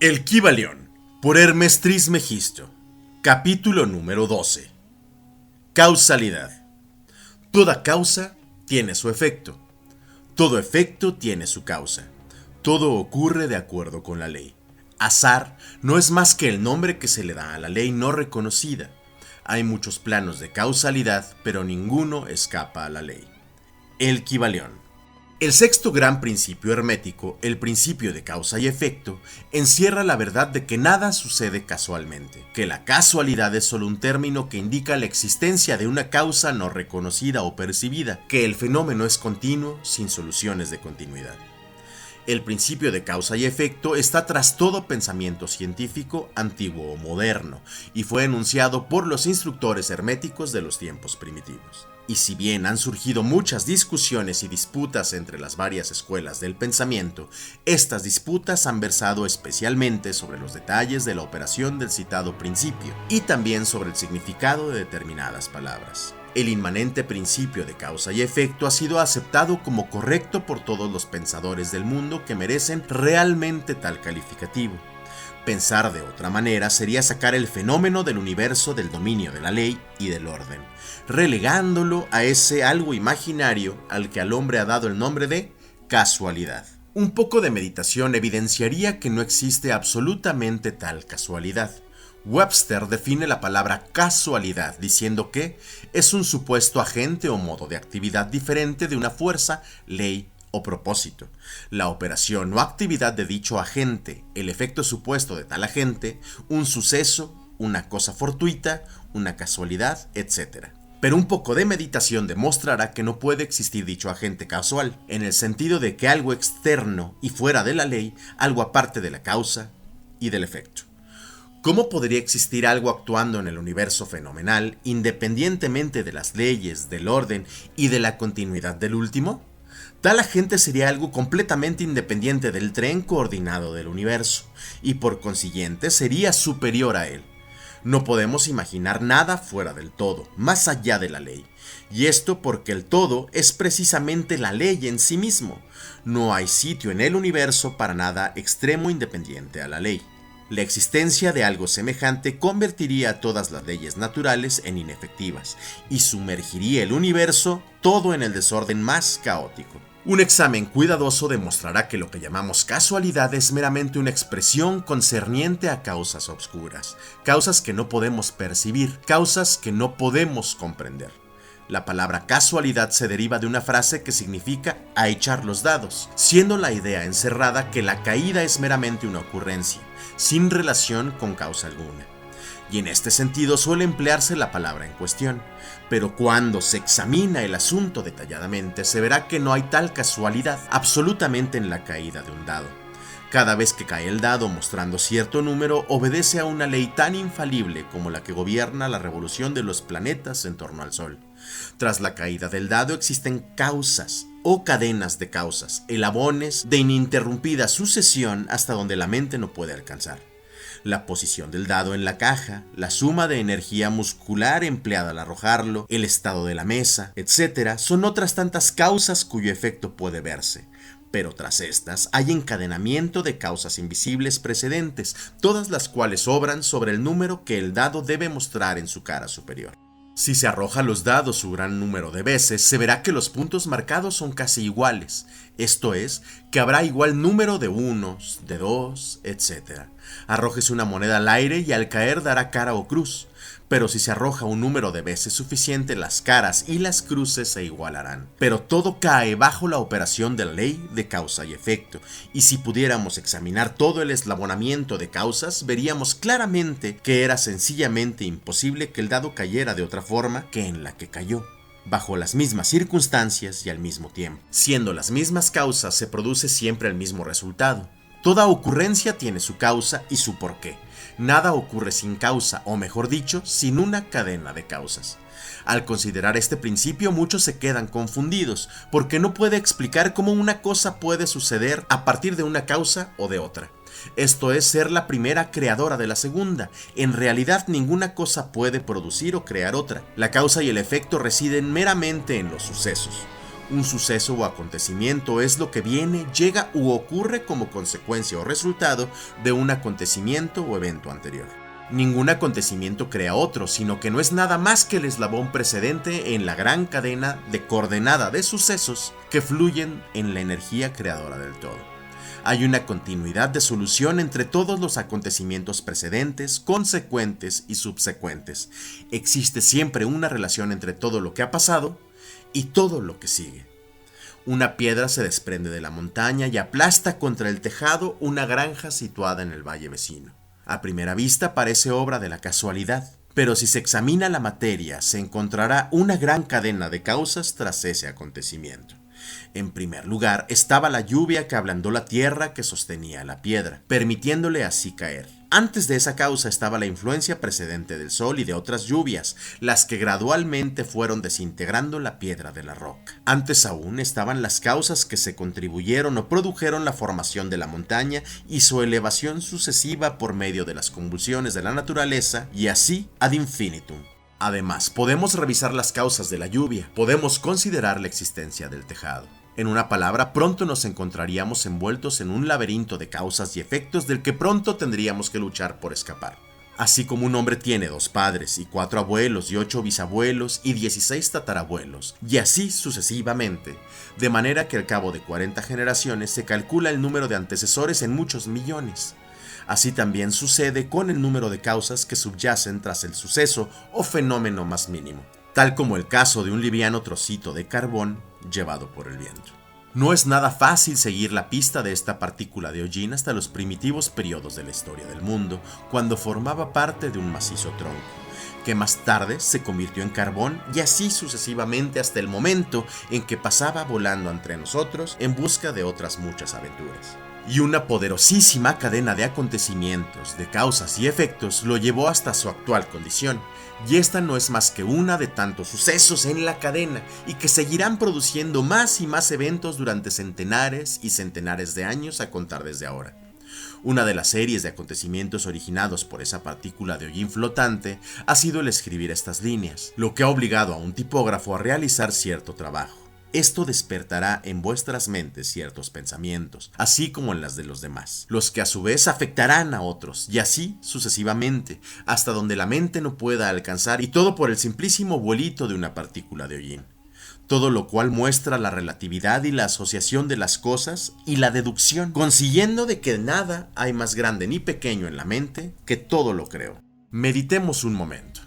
El Kybalión, por Hermes Trismegisto. Capítulo número 12. Causalidad. Toda causa tiene su efecto. Todo efecto tiene su causa. Todo ocurre de acuerdo con la ley. Azar no es más que el nombre que se le da a la ley no reconocida. Hay muchos planos de causalidad, pero ninguno escapa a la ley. El Kybalión. El sexto gran principio hermético, el principio de causa y efecto, encierra la verdad de que nada sucede casualmente, que la casualidad es solo un término que indica la existencia de una causa no reconocida o percibida, que el fenómeno es continuo, sin soluciones de continuidad. El principio de causa y efecto está tras todo pensamiento científico, antiguo o moderno, y fue enunciado por los instructores herméticos de los tiempos primitivos. Y si bien han surgido muchas discusiones y disputas entre las varias escuelas del pensamiento, estas disputas han versado especialmente sobre los detalles de la operación del citado principio, y también sobre el significado de determinadas palabras. El inmanente principio de causa y efecto ha sido aceptado como correcto por todos los pensadores del mundo que merecen realmente tal calificativo. Pensar de otra manera sería sacar el fenómeno del universo del dominio de la ley y del orden, relegándolo a ese algo imaginario al que al hombre ha dado el nombre de casualidad. Un poco de meditación evidenciaría que no existe absolutamente tal casualidad. Webster define la palabra casualidad diciendo que es un supuesto agente o modo de actividad diferente de una fuerza, ley o propósito. La operación o actividad de dicho agente, el efecto supuesto de tal agente, un suceso, una cosa fortuita, una casualidad, etc. Pero un poco de meditación demostrará que no puede existir dicho agente casual, en el sentido de que algo externo y fuera de la ley, algo aparte de la causa y del efecto. ¿Cómo podría existir algo actuando en el universo fenomenal independientemente de las leyes, del orden y de la continuidad del último? Tal agente sería algo completamente independiente del tren coordinado del universo, y por consiguiente sería superior a él. No podemos imaginar nada fuera del todo, más allá de la ley, y esto porque el todo es precisamente la ley en sí mismo. No hay sitio en el universo para nada extremo independiente a la ley. La existencia de algo semejante convertiría a todas las leyes naturales en inefectivas y sumergiría el universo todo en el desorden más caótico. Un examen cuidadoso demostrará que lo que llamamos casualidad es meramente una expresión concerniente a causas obscuras, causas que no podemos percibir, causas que no podemos comprender. La palabra casualidad se deriva de una frase que significa a echar los dados, siendo la idea encerrada que la caída es meramente una ocurrencia, sin relación con causa alguna. Y en este sentido suele emplearse la palabra en cuestión, pero cuando se examina el asunto detalladamente se verá que no hay tal casualidad absolutamente en la caída de un dado. Cada vez que cae el dado mostrando cierto número, obedece a una ley tan infalible como la que gobierna la revolución de los planetas en torno al Sol. Tras la caída del dado existen causas o cadenas de causas, eslabones de ininterrumpida sucesión hasta donde la mente no puede alcanzar. La posición del dado en la caja, la suma de energía muscular empleada al arrojarlo, el estado de la mesa, etc., son otras tantas causas cuyo efecto puede verse. Pero tras estas hay encadenamiento de causas invisibles precedentes, todas las cuales obran sobre el número que el dado debe mostrar en su cara superior. Si se arroja los dados su gran número de veces, se verá que los puntos marcados son casi iguales, esto es, que habrá igual número de unos, de dos, etc. Arrójese una moneda al aire y al caer dará cara o cruz, pero si se arroja un número de veces suficiente, las caras y las cruces se igualarán. Pero todo cae bajo la operación de la ley de causa y efecto, y si pudiéramos examinar todo el eslabonamiento de causas, veríamos claramente que era sencillamente imposible que el dado cayera de otra forma que en la que cayó, bajo las mismas circunstancias y al mismo tiempo. Siendo las mismas causas, se produce siempre el mismo resultado. Toda ocurrencia tiene su causa y su porqué. Nada ocurre sin causa, o mejor dicho, sin una cadena de causas. Al considerar este principio, muchos se quedan confundidos, porque no puede explicar cómo una cosa puede suceder a partir de una causa o de otra. Esto es ser la primera creadora de la segunda. En realidad, ninguna cosa puede producir o crear otra. La causa y el efecto residen meramente en los sucesos. Un suceso o acontecimiento es lo que viene, llega u ocurre como consecuencia o resultado de un acontecimiento o evento anterior. Ningún acontecimiento crea otro, sino que no es nada más que el eslabón precedente en la gran cadena de coordenada de sucesos que fluyen en la energía creadora del todo. Hay una continuidad de solución entre todos los acontecimientos precedentes, consecuentes y subsecuentes. Existe siempre una relación entre todo lo que ha pasado y todo lo que sigue. Una piedra se desprende de la montaña y aplasta contra el tejado una granja situada en el valle vecino. A primera vista parece obra de la casualidad, pero si se examina la materia se encontrará una gran cadena de causas tras ese acontecimiento. En primer lugar estaba la lluvia que ablandó la tierra que sostenía la piedra, permitiéndole así caer. Antes de esa causa estaba la influencia precedente del sol y de otras lluvias, las que gradualmente fueron desintegrando la piedra de la roca. Antes aún estaban las causas que se contribuyeron o produjeron la formación de la montaña y su elevación sucesiva por medio de las convulsiones de la naturaleza, y así ad infinitum. Además, podemos revisar las causas de la lluvia, podemos considerar la existencia del tejado. En una palabra, pronto nos encontraríamos envueltos en un laberinto de causas y efectos del que pronto tendríamos que luchar por escapar. Así como un hombre tiene 2 padres y 4 abuelos y 8 bisabuelos y 16 tatarabuelos, y así sucesivamente, de manera que al cabo de 40 generaciones se calcula el número de antecesores en muchos millones. Así también sucede con el número de causas que subyacen tras el suceso o fenómeno más mínimo, tal como el caso de un liviano trocito de carbón llevado por el viento. No es nada fácil seguir la pista de esta partícula de hollín hasta los primitivos periodos de la historia del mundo, cuando formaba parte de un macizo tronco, que más tarde se convirtió en carbón y así sucesivamente hasta el momento en que pasaba volando entre nosotros en busca de otras muchas aventuras. Y una poderosísima cadena de acontecimientos, de causas y efectos lo llevó hasta su actual condición, y esta no es más que una de tantos sucesos en la cadena, y que seguirán produciendo más y más eventos durante centenares y centenares de años a contar desde ahora. Una de las series de acontecimientos originados por esa partícula de hollín flotante ha sido el escribir estas líneas, lo que ha obligado a un tipógrafo a realizar cierto trabajo. Esto despertará en vuestras mentes ciertos pensamientos, así como en las de los demás, los que a su vez afectarán a otros, y así sucesivamente, hasta donde la mente no pueda alcanzar, y todo por el simplísimo vuelito de una partícula de hollín. Todo lo cual muestra la relatividad y la asociación de las cosas y la deducción, consiguiendo de que nada hay más grande ni pequeño en la mente que todo lo creo. Meditemos un momento.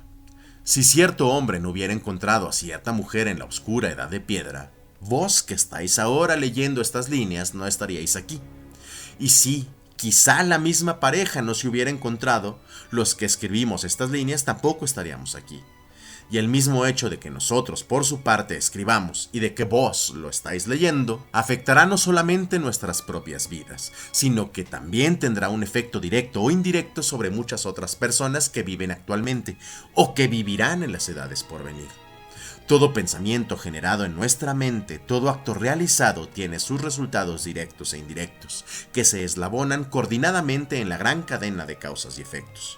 Si cierto hombre no hubiera encontrado a cierta mujer en la oscura edad de piedra, vos que estáis ahora leyendo estas líneas no estaríais aquí. Y si quizá la misma pareja no se hubiera encontrado, los que escribimos estas líneas tampoco estaríamos aquí. Y el mismo hecho de que nosotros por su parte escribamos y de que vos lo estáis leyendo, afectará no solamente nuestras propias vidas, sino que también tendrá un efecto directo o indirecto sobre muchas otras personas que viven actualmente o que vivirán en las edades por venir. Todo pensamiento generado en nuestra mente, todo acto realizado tiene sus resultados directos e indirectos, que se eslabonan coordinadamente en la gran cadena de causas y efectos.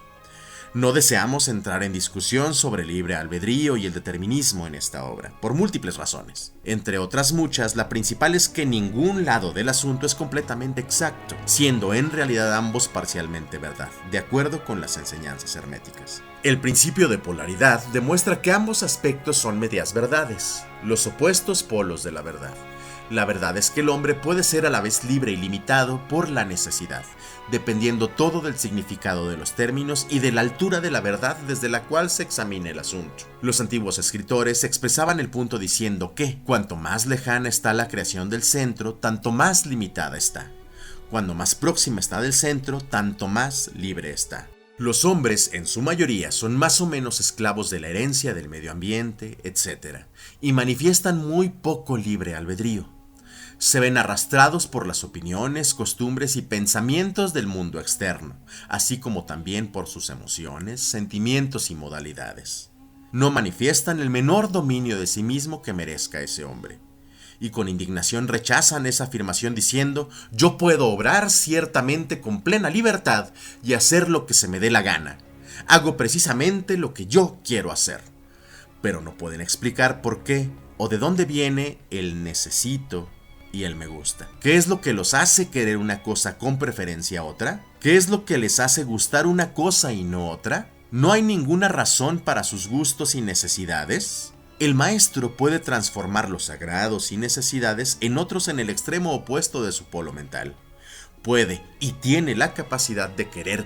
No deseamos entrar en discusión sobre el libre albedrío y el determinismo en esta obra, por múltiples razones. Entre otras muchas, la principal es que ningún lado del asunto es completamente exacto, siendo en realidad ambos parcialmente verdad, de acuerdo con las enseñanzas herméticas. El principio de polaridad demuestra que ambos aspectos son medias verdades, los opuestos polos de la verdad. La verdad es que el hombre puede ser a la vez libre y limitado por la necesidad, dependiendo todo del significado de los términos y de la altura de la verdad desde la cual se examine el asunto. Los antiguos escritores expresaban el punto diciendo que, cuanto más lejana está la creación del centro, tanto más limitada está. Cuando más próxima está del centro, tanto más libre está. Los hombres, en su mayoría, son más o menos esclavos de la herencia del medio ambiente, etc., y manifiestan muy poco libre albedrío. Se ven arrastrados por las opiniones, costumbres y pensamientos del mundo externo, así como también por sus emociones, sentimientos y modalidades. No manifiestan el menor dominio de sí mismo que merezca ese hombre. Y con indignación rechazan esa afirmación diciendo: yo puedo obrar ciertamente con plena libertad y hacer lo que se me dé la gana. Hago precisamente lo que yo quiero hacer. Pero no pueden explicar por qué, ¿O de dónde viene el necesito y el me gusta? ¿Qué es lo que los hace querer una cosa con preferencia a otra? ¿Qué es lo que les hace gustar una cosa y no otra? ¿No hay ninguna razón para sus gustos y necesidades? El maestro puede transformar los agrados y necesidades en otros en el extremo opuesto de su polo mental. Puede y tiene la capacidad de querer,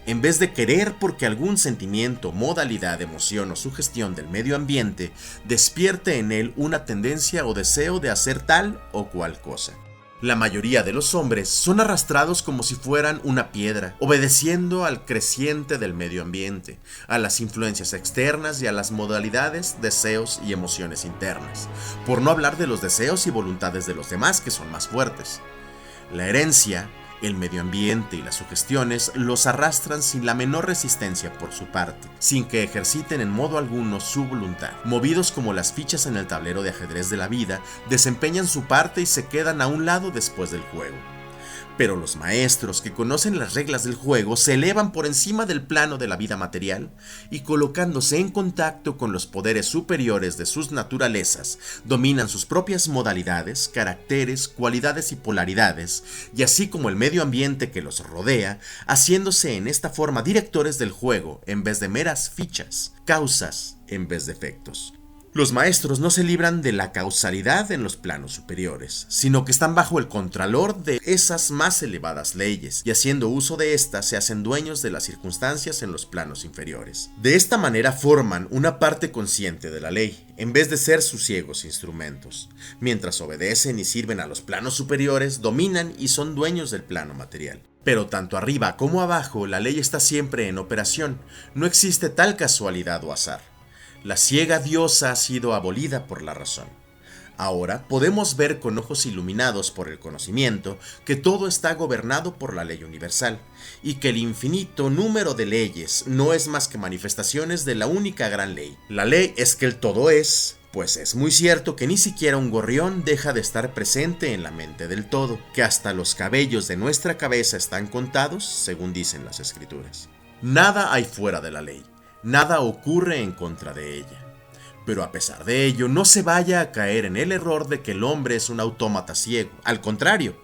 en vez de querer porque algún sentimiento, modalidad, emoción o sugestión del medio ambiente despierte en él una tendencia o deseo de hacer tal o cual cosa. La mayoría de los hombres son arrastrados como si fueran una piedra, obedeciendo al creciente del medio ambiente, a las influencias externas y a las modalidades, deseos y emociones internas, por no hablar de los deseos y voluntades de los demás que son más fuertes. La herencia, el medio ambiente y las sugestiones los arrastran sin la menor resistencia por su parte, sin que ejerciten en modo alguno su voluntad. Movidos como las fichas en el tablero de ajedrez de la vida, desempeñan su parte y se quedan a un lado después del juego. Pero los maestros que conocen las reglas del juego se elevan por encima del plano de la vida material y colocándose en contacto con los poderes superiores de sus naturalezas, dominan sus propias modalidades, caracteres, cualidades y polaridades, y así como el medio ambiente que los rodea, haciéndose en esta forma directores del juego en vez de meras fichas, causas en vez de efectos. Los maestros no se libran de la causalidad en los planos superiores, sino que están bajo el contralor de esas más elevadas leyes, y haciendo uso de estas se hacen dueños de las circunstancias en los planos inferiores. De esta manera forman una parte consciente de la ley, en vez de ser sus ciegos instrumentos. Mientras obedecen y sirven a los planos superiores, dominan y son dueños del plano material. Pero tanto arriba como abajo, la ley está siempre en operación, no existe tal casualidad o azar. La ciega diosa ha sido abolida por la razón. Ahora podemos ver con ojos iluminados por el conocimiento que todo está gobernado por la ley universal y que el infinito número de leyes no es más que manifestaciones de la única gran ley. La ley es que el todo es, pues es muy cierto que ni siquiera un gorrión deja de estar presente en la mente del todo, que hasta los cabellos de nuestra cabeza están contados, según dicen las escrituras. Nada hay fuera de la ley. Nada ocurre en contra de ella. Pero a pesar de ello, no se vaya a caer en el error de que el hombre es un autómata ciego. Al contrario,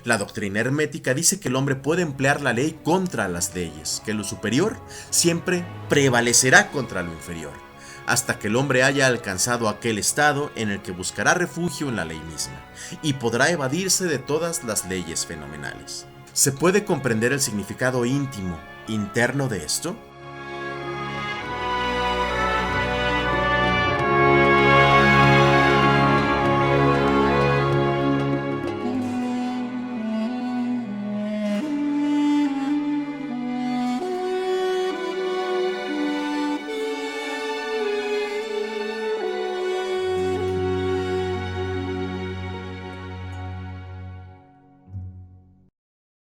la doctrina hermética dice que el hombre puede emplear la ley contra las leyes, que lo superior siempre prevalecerá contra lo inferior, hasta que el hombre haya alcanzado aquel estado en el que buscará refugio en la ley misma, y podrá evadirse de todas las leyes fenomenales. ¿Se puede comprender el significado íntimo, interno de esto?